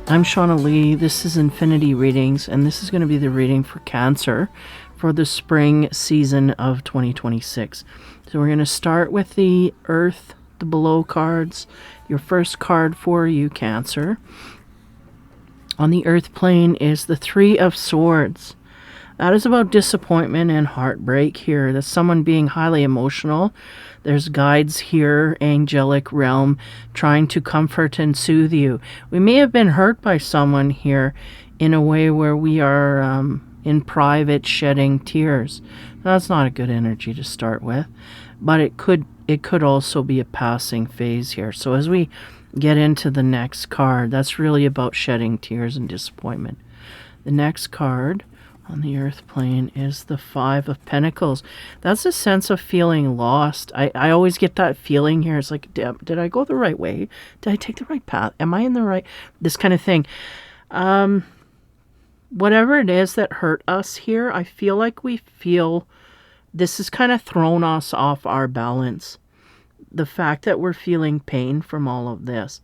I'm Shawna Lee. This is Infinity Readings, and this is going to be the reading for Cancer for the spring season of 2026. So we're going to start with the Earth, the below cards. Your first card for you, Cancer, on the Earth plane is the Three of Swords. That is about disappointment and heartbreak here. That's someone being highly emotional. There's guides here, angelic realm, trying to comfort and soothe you. We may have been hurt by someone here in a way where we are in private shedding tears. That's not a good energy to start with, but it could also be a passing phase here. So as we get into the next card, that's really about shedding tears and disappointment. The next card on the Earth plane is the Five of Pentacles. That's a sense of feeling lost. I always get that feeling here. It's like, did I go the right way? Did I take the right path? Am I in the right? This kind of thing. Whatever it is that hurt us here, I feel like this has kind of thrown us off our balance. The fact that we're feeling pain from all of this.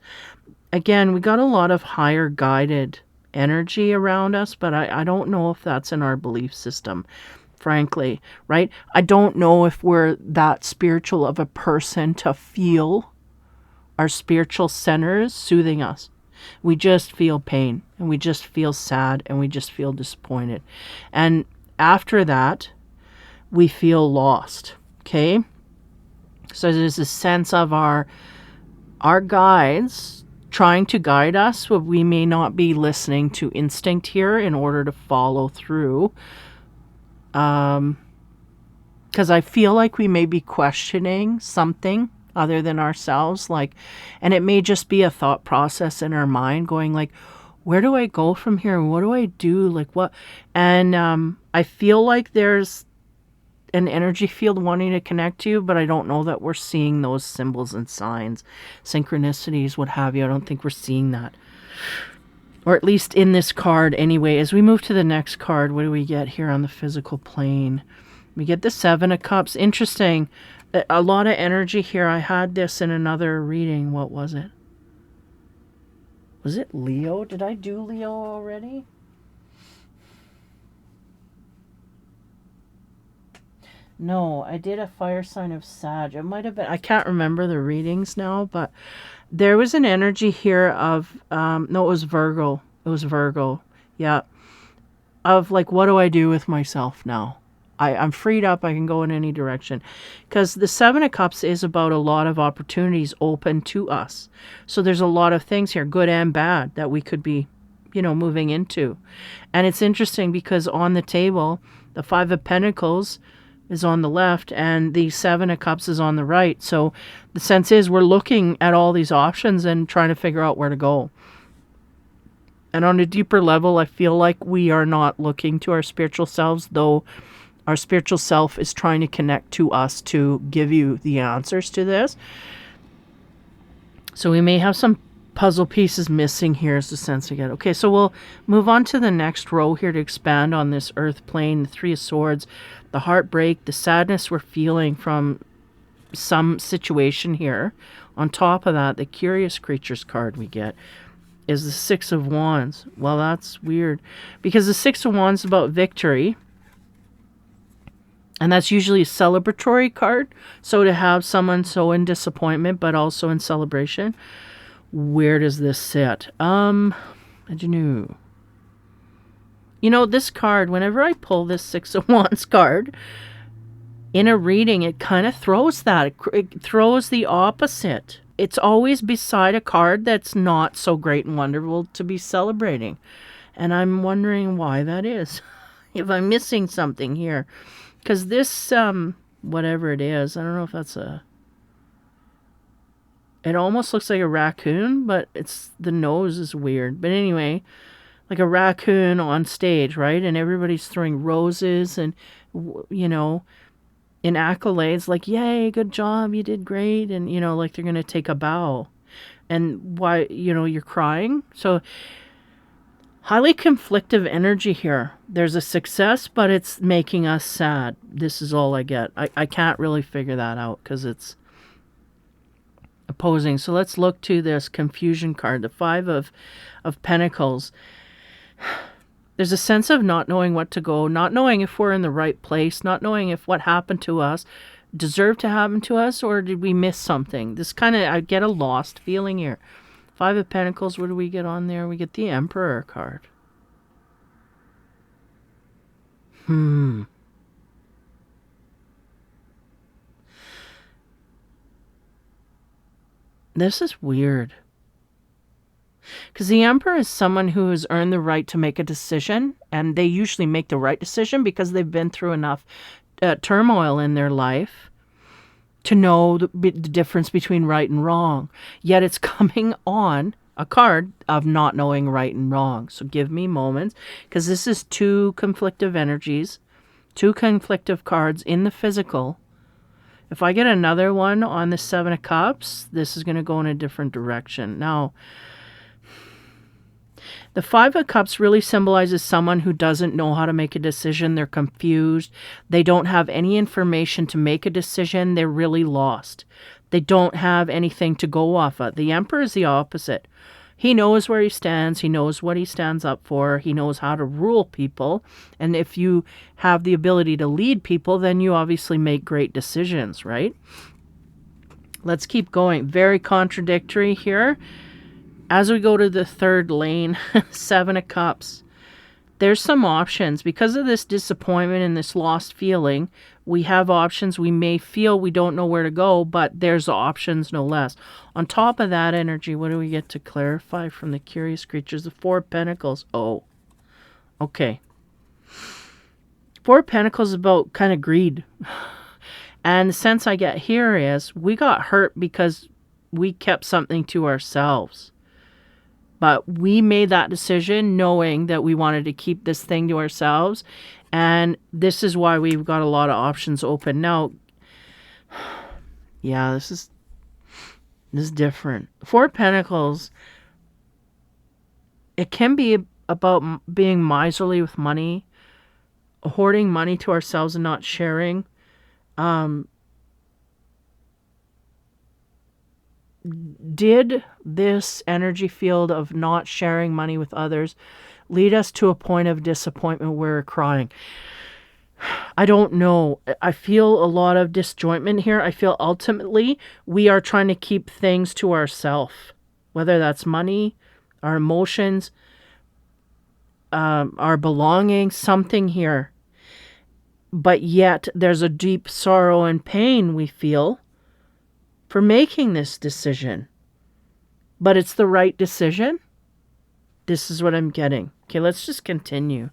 Again, we got a lot of higher guided energy around us, but I don't know if that's in our belief system, frankly, right? I don't know if we're that spiritual of a person to feel our spiritual centers soothing us. We just feel pain, and we just feel sad, and we just feel disappointed. And after that, we feel lost, okay? So there's a sense of our guides trying to guide us, but we may not be listening to instinct here in order to follow through. Because I feel like we may be questioning something other than ourselves, and it may just be a thought process in our mind going like, where do I go from here? What do I do? Like what? And I feel like there's an energy field wanting to connect to you, but I don't know that we're seeing those symbols and signs, synchronicities, what have you. I don't think we're seeing that. Or at least in this card anyway. As we move to the next card, what do we get here on the physical plane? We get the Seven of Cups. Interesting. A lot of energy here. I had this in another reading. What was it? Was it Leo? Did I do Leo already? No, I did a fire sign of Sag. It might have been, I can't remember the readings now, but there was an energy here of, no, it was Virgo. It was Virgo. Yeah. Of like, what do I do with myself now? I'm freed up. I can go in any direction. Because the Seven of Cups is about a lot of opportunities open to us. So there's a lot of things here, good and bad, that we could be, moving into. And it's interesting because on the table, the Five of Pentacles is on the left and the Seven of Cups is on the right. So the sense is we're looking at all these options and trying to figure out where to go. And on a deeper level, I feel like we are not looking to our spiritual selves, though our spiritual self is trying to connect to us to give you the answers to this. So we may have some puzzle pieces missing here is the sense I get. Okay, so we'll move on to the next row here to expand on this Earth plane, the Three of Swords, the heartbreak, the sadness we're feeling from some situation here. On top of that, the Curious Creatures card we get is the Six of Wands. Well, that's weird because the Six of Wands is about victory. And that's usually a celebratory card. So to have someone so in disappointment, but also in celebration, where does this sit? I don't know. This card, whenever I pull this Six of Wands card in a reading, it kind of throws that. It throws the opposite. It's always beside a card that's not so great and wonderful to be celebrating. And I'm wondering why that is. If I'm missing something here. Because this, whatever it is, I don't know if that's it almost looks like a raccoon, but the nose is weird. But anyway, like a raccoon on stage, right? And everybody's throwing roses and, in accolades, like, yay, good job, you did great. And, like they're going to take a bow. And why, you're crying. So highly conflictive energy here. There's a success, but it's making us sad. This is all I get. I can't really figure that out because it's opposing. So let's look to this confusion card, the Five of Pentacles. There's a sense of not knowing what to go, not knowing if we're in the right place, not knowing if what happened to us deserved to happen to us, or did we miss something? This kind of, I get a lost feeling here. Five of Pentacles, what do we get on there? We get the Emperor card. This is weird. Because the Emperor is someone who has earned the right to make a decision, and they usually make the right decision because they've been through enough turmoil in their life to know the difference between right and wrong. Yet it's coming on a card of not knowing right and wrong. So give me moments, because this is two conflictive energies, two conflictive cards in the physical. If I get another one on the Seven of Cups, this is going to go in a different direction. Now, the Five of Cups really symbolizes someone who doesn't know how to make a decision. They're confused. They don't have any information to make a decision. They're really lost. They don't have anything to go off of. The Emperor is the opposite. He knows where he stands. He knows what he stands up for. He knows how to rule people. And if you have the ability to lead people, then you obviously make great decisions, right? Let's keep going. Very contradictory here. As we go to the third lane, Seven of Cups, there's some options. Because of this disappointment and this lost feeling, we have options. We may feel we don't know where to go, but there's options no less. On top of that energy, what do we get to clarify from the Curious Creatures? The Four of Pentacles. Oh, okay. Four of Pentacles is about kind of greed. And the sense I get here is we got hurt because we kept something to ourselves. But we made that decision knowing that we wanted to keep this thing to ourselves. And this is why we've got a lot of options open. Now, yeah, this is different. Four of Pentacles, it can be about being miserly with money, hoarding money to ourselves and not sharing. Did this energy field of not sharing money with others lead us to a point of disappointment where we're crying? I don't know. I feel a lot of disjointment here. I feel ultimately we are trying to keep things to ourselves, whether that's money, our emotions, our belongings, something here. But yet there's a deep sorrow and pain we feel for making this decision. But it's the right decision. This is what I'm getting. Okay, let's just continue.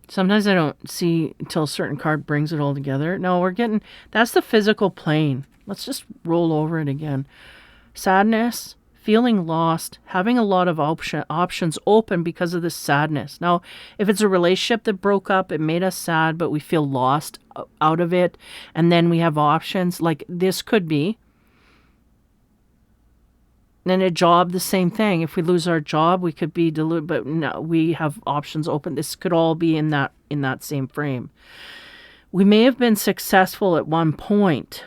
Sometimes I don't see until a certain card brings it all together. No, we're getting, that's the physical plane. Let's just roll over it again. Sadness, feeling lost, having a lot of options open because of this sadness. Now, if it's a relationship that broke up, it made us sad, but we feel lost out of it, and then we have options. Like this could be. And a job, the same thing. If we lose our job, we could be deluded, but no, we have options open. This could all be in that same frame. We may have been successful at one point.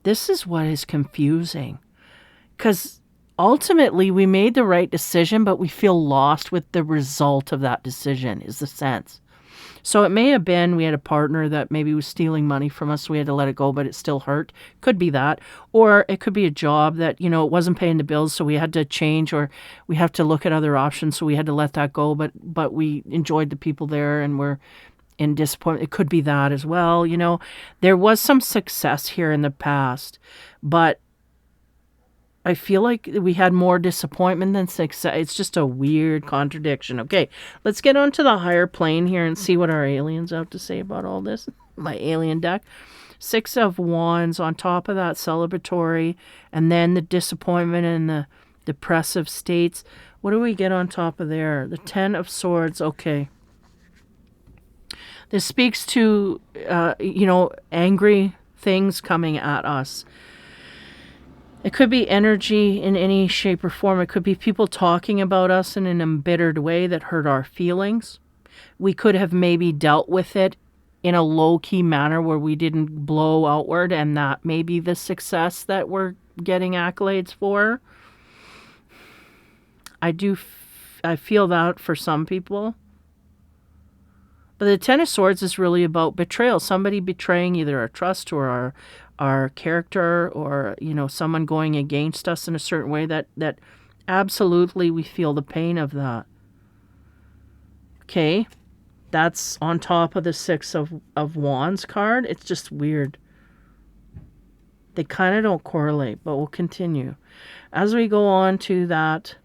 This is what is confusing, because ultimately we made the right decision, but we feel lost with the result of that decision, is the sense. So it may have been we had a partner that maybe was stealing money from us, so we had to let it go, but it still hurt. Could be that. Or it could be a job that, it wasn't paying the bills, so we had to change, or we have to look at other options, so we had to let that go, but we enjoyed the people there and we're in disappointment. It could be that as well. There was some success here in the past, but I feel like we had more disappointment than success. It's just a weird contradiction. Okay, let's get onto the higher plane here and see what our aliens have to say about all this. My alien deck. Six of Wands, on top of that celebratory, and then the disappointment and the depressive states. What do we get on top of there? The Ten of Swords. Okay. This speaks to, angry things coming at us. It could be energy in any shape or form. It could be people talking about us in an embittered way that hurt our feelings. We could have maybe dealt with it in a low-key manner where we didn't blow outward, and that may be the success that we're getting accolades for. I feel that for some people. But the Ten of Swords is really about betrayal. Somebody betraying either our trust or our character, or, someone going against us in a certain way that absolutely we feel the pain of that. Okay. That's on top of the Six of Wands card. It's just weird. They kind of don't correlate, but we'll continue. As we go on to that,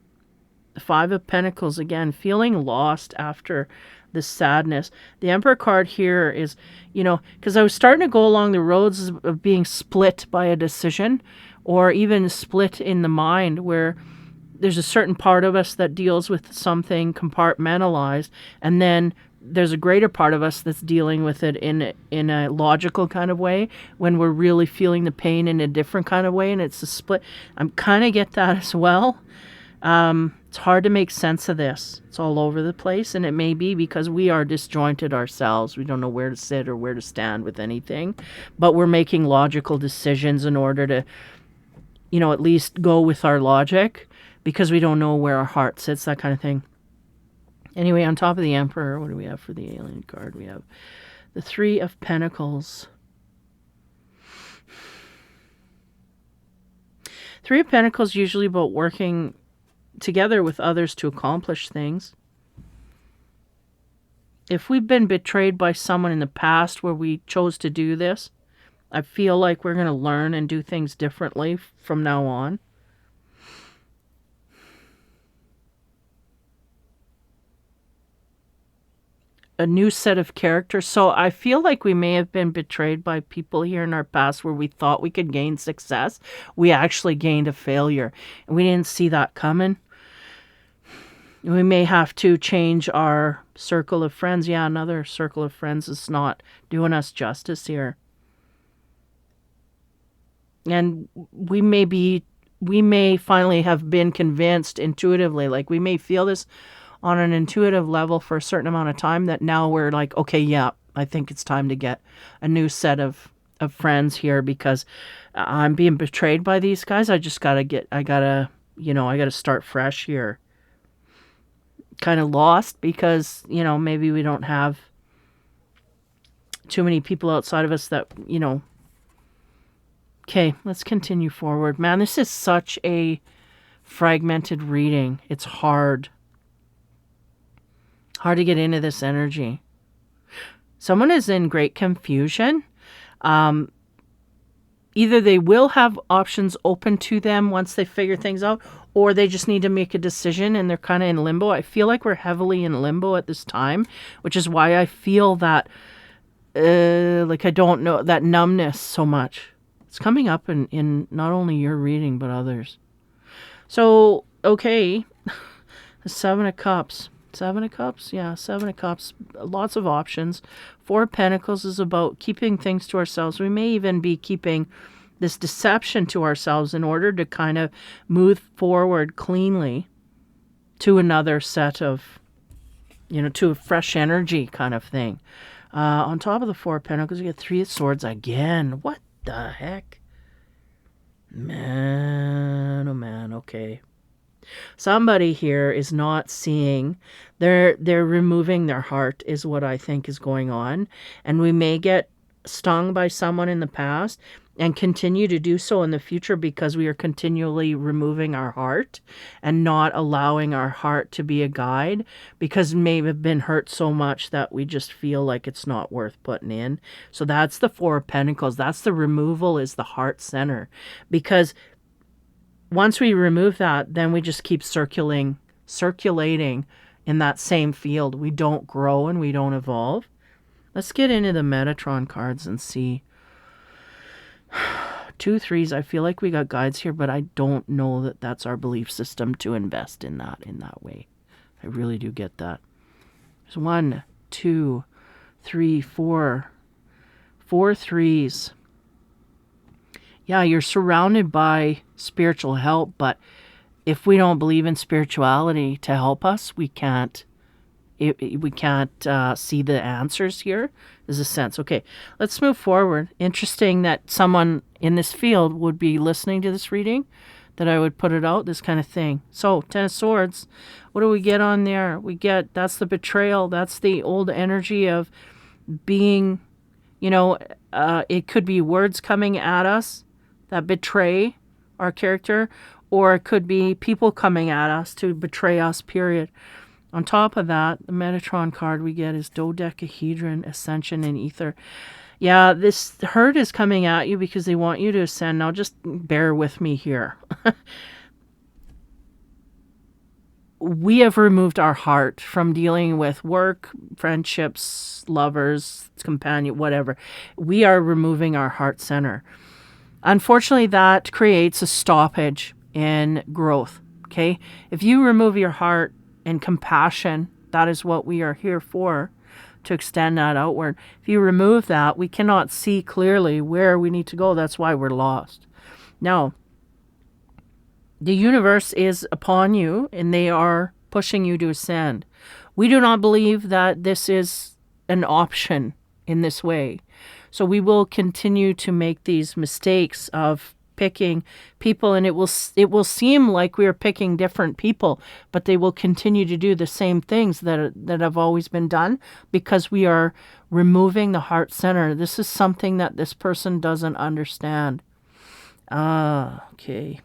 the Five of Pentacles, again, feeling lost after the sadness. The Emperor card here is, because I was starting to go along the roads of being split by a decision, or even split in the mind, where there's a certain part of us that deals with something compartmentalized, and then there's a greater part of us that's dealing with it in a logical kind of way, when we're really feeling the pain in a different kind of way, and it's a split. I'm kind of get that as well. It's hard to make sense of this. It's all over the place, and it may be because we are disjointed ourselves. We don't know where to sit or where to stand with anything, but we're making logical decisions in order to, at least go with our logic, because we don't know where our heart sits, that kind of thing. Anyway, on top of the Emperor, what do we have for the alien card? We have the Three of Pentacles. Three of Pentacles usually about working together with others to accomplish things. If we've been betrayed by someone in the past where we chose to do this, I feel like we're going to learn and do things differently from now on. A new set of characters. So I feel like we may have been betrayed by people here in our past where we thought we could gain success. We actually gained a failure, and we didn't see that coming. We may have to change our circle of friends. Yeah, another circle of friends is not doing us justice here. And we may finally have been convinced intuitively, like we may feel this on an intuitive level for a certain amount of time, that now we're like, okay, yeah, I think it's time to get a new set of friends here, because I'm being betrayed by these guys. I gotta start fresh here. Kind of lost because, maybe we don't have too many people outside of us that, Okay, let's continue forward. Man, this is such a fragmented reading. It's hard. Hard to get into this energy. Someone is in great confusion. Either they will have options open to them once they figure things out, or they just need to make a decision and they're kind of in limbo. I feel like we're heavily in limbo at this time, which is why I feel that, I don't know, that numbness so much. It's coming up in not only your reading, but others. So, okay, the Seven of Cups. Seven of Cups? Yeah, Seven of Cups. Lots of options. Four of Pentacles is about keeping things to ourselves. We may even be keeping this deception to ourselves in order to kind of move forward cleanly to another set of, to a fresh energy kind of thing. On top of the Four of Pentacles, you get Three of Swords again. What the heck? Man, oh man, okay. Somebody here is not seeing, they're removing their heart is what I think is going on. And we may get stung by someone in the past and continue to do so in the future because we are continually removing our heart and not allowing our heart to be a guide, because we may have been hurt so much that we just feel like it's not worth putting in. So that's the Four of Pentacles. That's the removal, is the heart center. Because once we remove that, then we just keep circulating in that same field. We don't grow and we don't evolve. Let's get into the Metatron cards and see. 2 3s. I feel like we got guides here, but I don't know that that's our belief system to invest in that way. I really do get that. There's 1, 2, 3, 4. 4 3s. Yeah, you're surrounded by spiritual help, but if we don't believe in spirituality to help us, we can't we can't see the answers here, is a sense. Okay, let's move forward. Interesting that someone in this field would be listening to this reading, that I would put it out, this kind of thing. So, Ten of Swords, what do we get on there? We get, that's the betrayal. That's the old energy of being, it could be words coming at us that betray our character, or it could be people coming at us to betray us, period. On top of that, the Metatron card we get is Dodecahedron, Ascension, and Ether. Yeah, this hurt is coming at you because they want you to ascend. Now, just bear with me here. We have removed our heart from dealing with work, friendships, lovers, companion, whatever. We are removing our heart center. Unfortunately, that creates a stoppage in growth, okay? If you remove your heart and compassion, that is what we are here for, to extend that outward. If you remove that, we cannot see clearly where we need to go. That's why we're lost. Now, the universe is upon you, and they are pushing you to ascend. We do not believe that this is an option in this way. So we will continue to make these mistakes of picking people, and it will seem like we are picking different people, but they will continue to do the same things that have always been done, because we are removing the heart center. This is something that this person doesn't understand. Okay.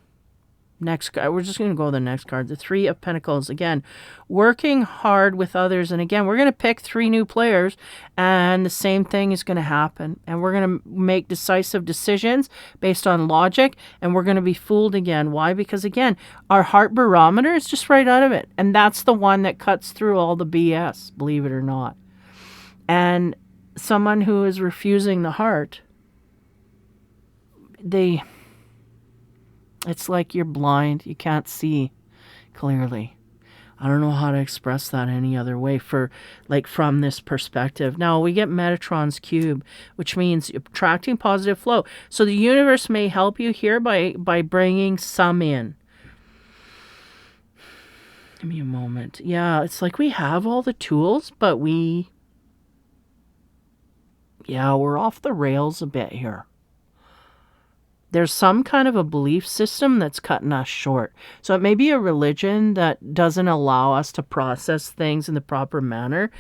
Next card, we're just going to go to the next card, the Three of Pentacles. Again, working hard with others. And again, we're going to pick 3 new players, and the same thing is going to happen. And we're going to make decisive decisions based on logic, and we're going to be fooled again. Why? Because again, our heart barometer is just right out of it. And that's the one that cuts through all the BS, believe it or not. And someone who is refusing the heart, it's like you're blind. You can't see clearly. I don't know how to express that any other way from this perspective. Now, we get Metatron's cube, which means attracting positive flow. So the universe may help you here by bringing some in. Give me a moment. Yeah, it's like we have all the tools, but we're off the rails a bit here. There's some kind of a belief system that's cutting us short. So it may be a religion that doesn't allow us to process things in the proper manner.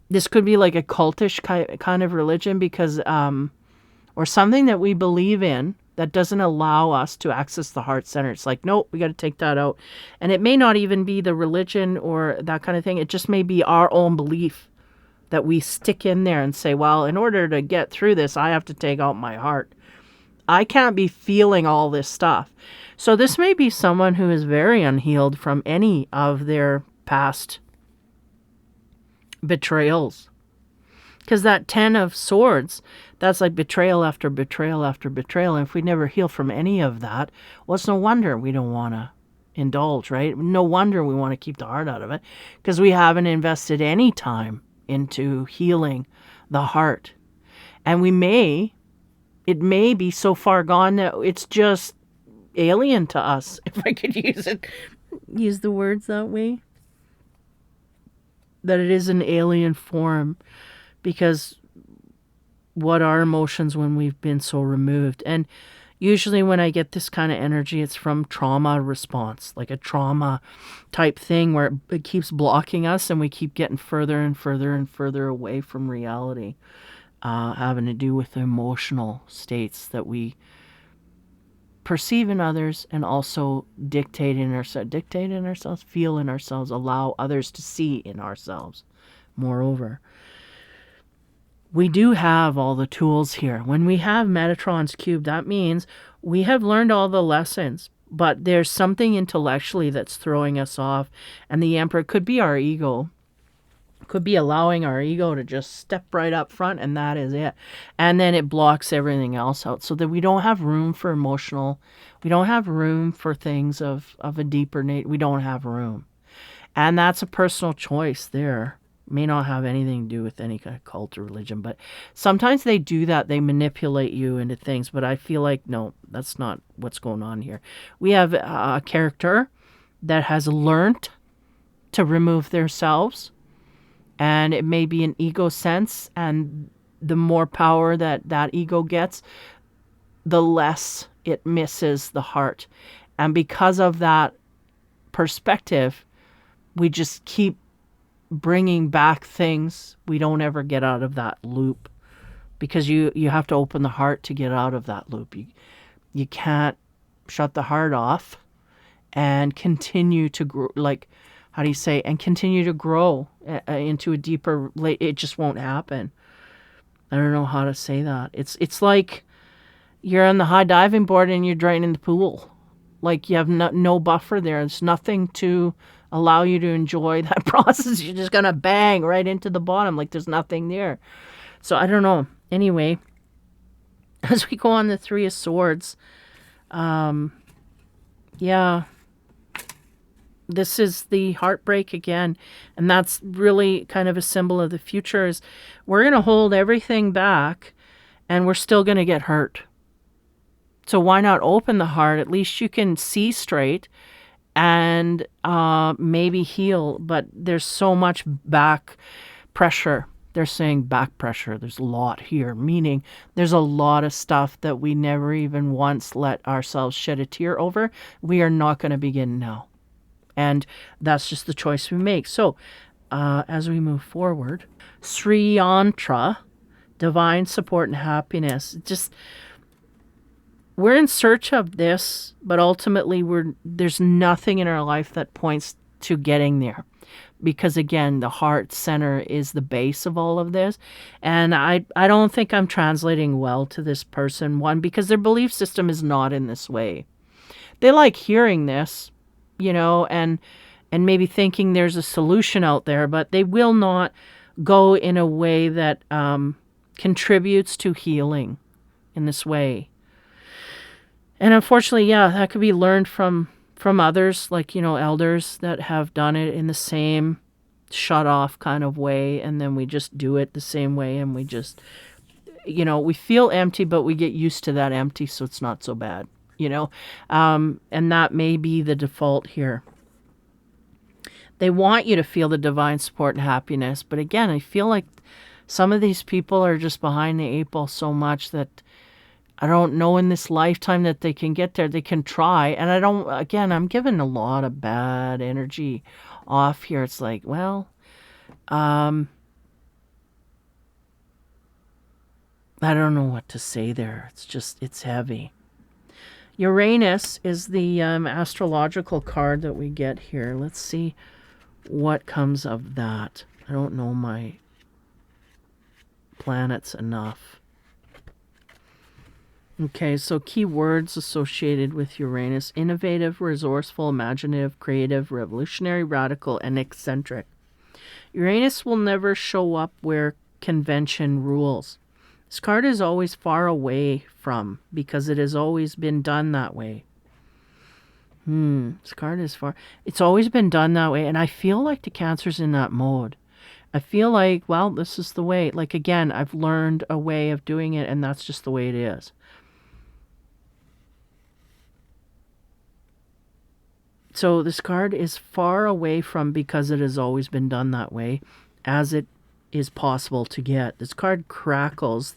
This could be like a cultish kind of religion because, or something that we believe in that doesn't allow us to access the heart center. It's like, nope, we got to take that out. And it may not even be the religion or that kind of thing. It just may be our own belief that we stick in there and say, well, in order to get through this, I have to take out my heart. I can't be feeling all this stuff. So this may be someone who is very unhealed from any of their past betrayals. Because that 10 of Swords, that's like betrayal after betrayal after betrayal. And if we never heal from any of that, well, it's no wonder we don't want to indulge, right? No wonder we want to keep the heart out of it, because we haven't invested any time into healing the heart. And it may be so far gone that it's just alien to us, if I could use the words that way. That it is an alien form, because what are emotions when we've been so removed? And usually when I get this kind of energy, it's from trauma response, like a trauma type thing where it keeps blocking us and we keep getting further and further and further away from reality. Having to do with the emotional states that we perceive in others, and also dictate in ourselves, feel in ourselves, allow others to see in ourselves. Moreover, we do have all the tools here. When we have Metatron's cube, that means we have learned all the lessons, but there's something intellectually that's throwing us off. And the Emperor could be our ego. Could be allowing our ego to just step right up front, and that is it. And then it blocks everything else out, so that we don't have room for we don't have room for things of a deeper nature. We don't have room. And that's a personal choice there. May not have anything to do with any kind of cult or religion, but sometimes they do that. They manipulate you into things, but I feel like, no, that's not what's going on here. We have a character that has learned to remove themselves And it may be an ego sense, and the more power that ego gets, the less it misses the heart. And because of that perspective, we just keep bringing back things. We don't ever get out of that loop, because you have to open the heart to get out of that loop. You can't shut the heart off and continue to grow, like, how do you say, and continue to grow into a deeper, it just won't happen. I don't know how to say that. It's like you're on the high diving board and you're draining the pool. Like, you have no buffer there. There's nothing to allow you to enjoy that process. You're just going to bang right into the bottom. Like, there's nothing there. So I don't know. Anyway, as we go on the Three of Swords, yeah, this is the heartbreak again. And that's really kind of a symbol of the future, is we're going to hold everything back and we're still going to get hurt. So why not open the heart? At least you can see straight and maybe heal. But there's so much back pressure. They're saying back pressure. There's a lot here, meaning there's a lot of stuff that we never even once let ourselves shed a tear over. We are not going to begin now. And that's just the choice we make. So as we move forward, Sri Yantra, divine support and happiness. Just, we're in search of this, but ultimately there's nothing in our life that points to getting there. Because again, the heart center is the base of all of this. And I don't think I'm translating well to this person. One, because their belief system is not in this way. They like hearing this, and maybe thinking there's a solution out there, but they will not go in a way that contributes to healing in this way. And unfortunately, yeah, that could be learned from others, like, elders that have done it in the same shut off kind of way. And then we just do it the same way. And we just, we feel empty, but we get used to that empty. So it's not so bad, and that may be the default here. They want you to feel the divine support and happiness. But again, I feel like some of these people are just behind the eight ball so much that I don't know in this lifetime that they can get there. They can try. And I'm giving a lot of bad energy off here. It's like, well, I don't know what to say there. It's heavy. Uranus is the astrological card that we get here. Let's see what comes of that. I don't know my planets enough. Okay, so key words associated with Uranus: innovative, resourceful, imaginative, creative, revolutionary, radical, and eccentric. Uranus will never show up where convention rules. This card is always far away from, because it has always been done that way. This card is far. It's always been done that way, and I feel like the Cancer's in that mode. I feel like, well, this is the way. Like, again, I've learned a way of doing it, and that's just the way it is. So this card is far away from, because it has always been done that way, as it is possible to get. This card crackles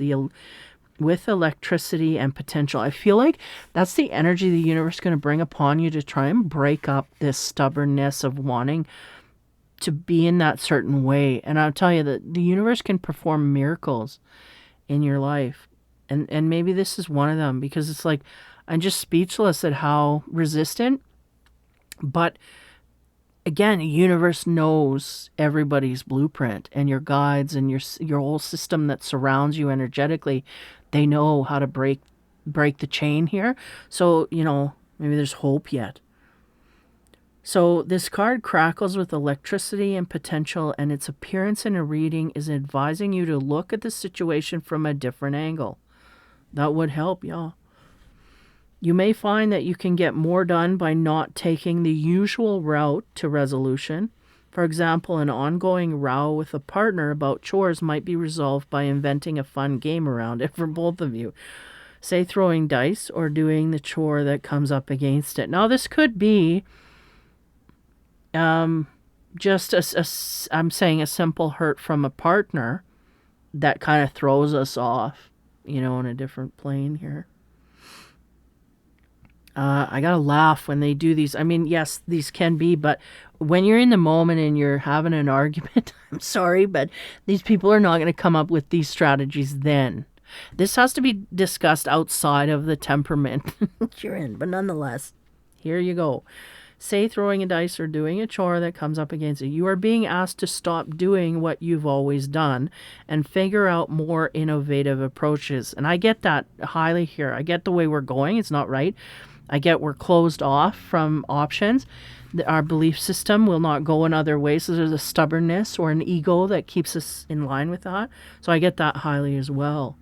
with electricity and potential. I feel like that's the energy the universe is going to bring upon you to try and break up this stubbornness of wanting to be in that certain way. And I'll tell you that the universe can perform miracles in your life. And maybe this is one of them, because it's like, I'm just speechless at how resistant. But again, the universe knows everybody's blueprint, and your guides and your whole system that surrounds you energetically. They know how to break the chain here. So, maybe there's hope yet. So this card crackles with electricity and potential, and its appearance in a reading is advising you to look at the situation from a different angle. That would help, yeah. You may find that you can get more done by not taking the usual route to resolution. For example, an ongoing row with a partner about chores might be resolved by inventing a fun game around it for both of you. Say throwing dice or doing the chore that comes up against it. Now, this could be just I'm saying a simple hurt from a partner that kind of throws us off, in a different plane here. I gotta laugh when they do these. I mean, yes, these can be, but when you're in the moment and you're having an argument, I'm sorry, but these people are not going to come up with these strategies then. This has to be discussed outside of the temperament you're in, but nonetheless, here you go. Say throwing a dice or doing a chore that comes up against you. You are being asked to stop doing what you've always done and figure out more innovative approaches. And I get that highly here. I get the way we're going. It's not right. I get we're closed off from options. Our belief system will not go in other ways. So there's a stubbornness or an ego that keeps us in line with that. So I get that highly as well.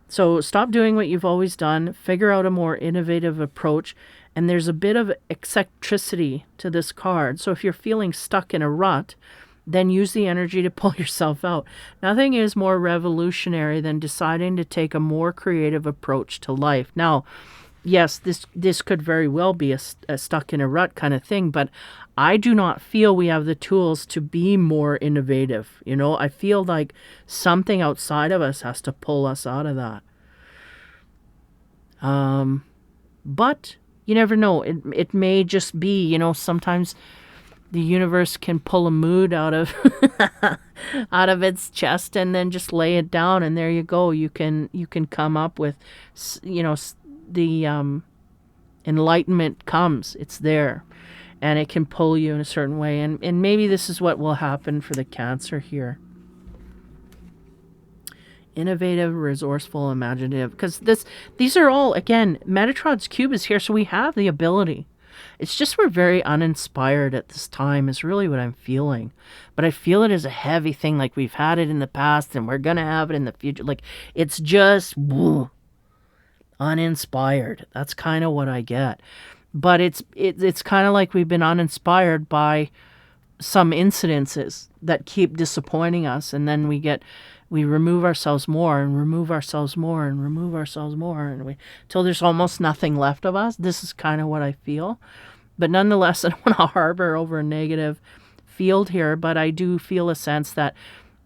So stop doing what you've always done. Figure out a more innovative approach. And there's a bit of eccentricity to this card. So if you're feeling stuck in a rut, then use the energy to pull yourself out. Nothing is more revolutionary than deciding to take a more creative approach to life. Now, yes, this could very well be a stuck in a rut kind of thing, but I do not feel we have the tools to be more innovative. I feel like something outside of us has to pull us out of that. But you never know. It may just be, sometimes the universe can pull a mood out of out of its chest and then just lay it down, and there you go. You can come up with, the enlightenment comes. It's there, and it can pull you in a certain way. And maybe this is what will happen for the Cancer here. Innovative, resourceful, imaginative. Because these are all, again, Metatron's cube is here, so we have the ability. It's just we're very uninspired at this time is really what I'm feeling. But I feel it as a heavy thing, like we've had it in the past and we're going to have it in the future. Like, it's just uninspired. That's kind of what I get. But it's kind of like we've been uninspired by some incidences that keep disappointing us, and then we remove ourselves more and remove ourselves more and remove ourselves more, and till there's almost nothing left of us. This is kind of what I feel. But nonetheless, I don't want to harbor over a negative field here, but I do feel a sense that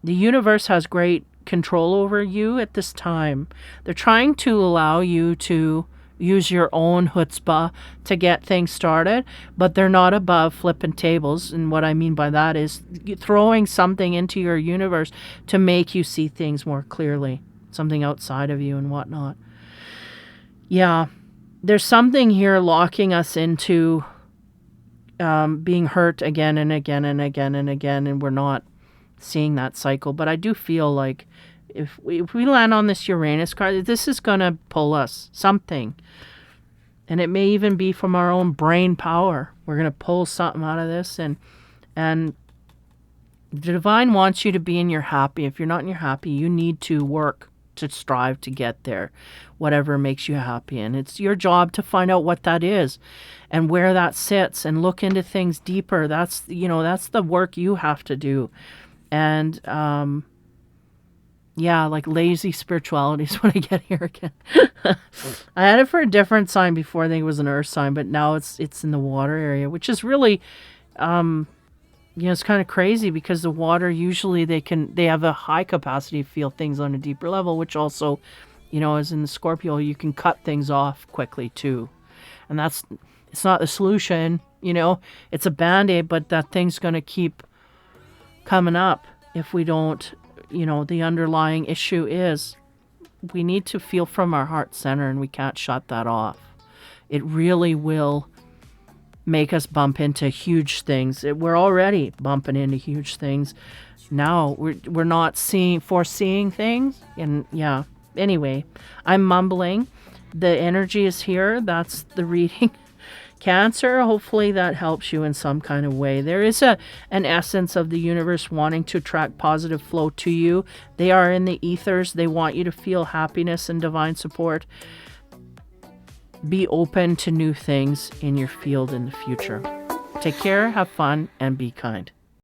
the universe has great control over you at this time. They're trying to allow you to use your own chutzpah to get things started, but they're not above flipping tables. And what I mean by that is throwing something into your universe to make you see things more clearly, something outside of you and whatnot. Yeah, there's something here locking us into being hurt again and again and again and again, and we're not seeing that cycle. But I do feel like if we land on this Uranus card, this is going to pull us something. And it may even be from our own brain power. We're going to pull something out of this. And the divine wants you to be in your happy. If you're not in your happy, you need to work to strive to get there, whatever makes you happy. And it's your job to find out what that is and where that sits and look into things deeper. That's the work you have to do. And, yeah, like lazy spirituality is what I get here again. I had it for a different sign before. I think it was an earth sign, but now it's in the water area, which is really, it's kind of crazy because the water usually they have a high capacity to feel things on a deeper level, which also, as in the Scorpio, you can cut things off quickly too. And it's not the solution, it's a Band-Aid, but that thing's going to keep coming up if we don't. The underlying issue is we need to feel from our heart center, and we can't shut that off. It really will make us bump into huge things. We're already bumping into huge things. Now we're not foreseeing things. And yeah, anyway, I'm mumbling. The energy is here. That's the reading. Cancer, hopefully that helps you in some kind of way. There is an essence of the universe wanting to attract positive flow to you. They are in the ethers. They want you to feel happiness and divine support. Be open to new things in your field in the future. Take care, have fun, and be kind.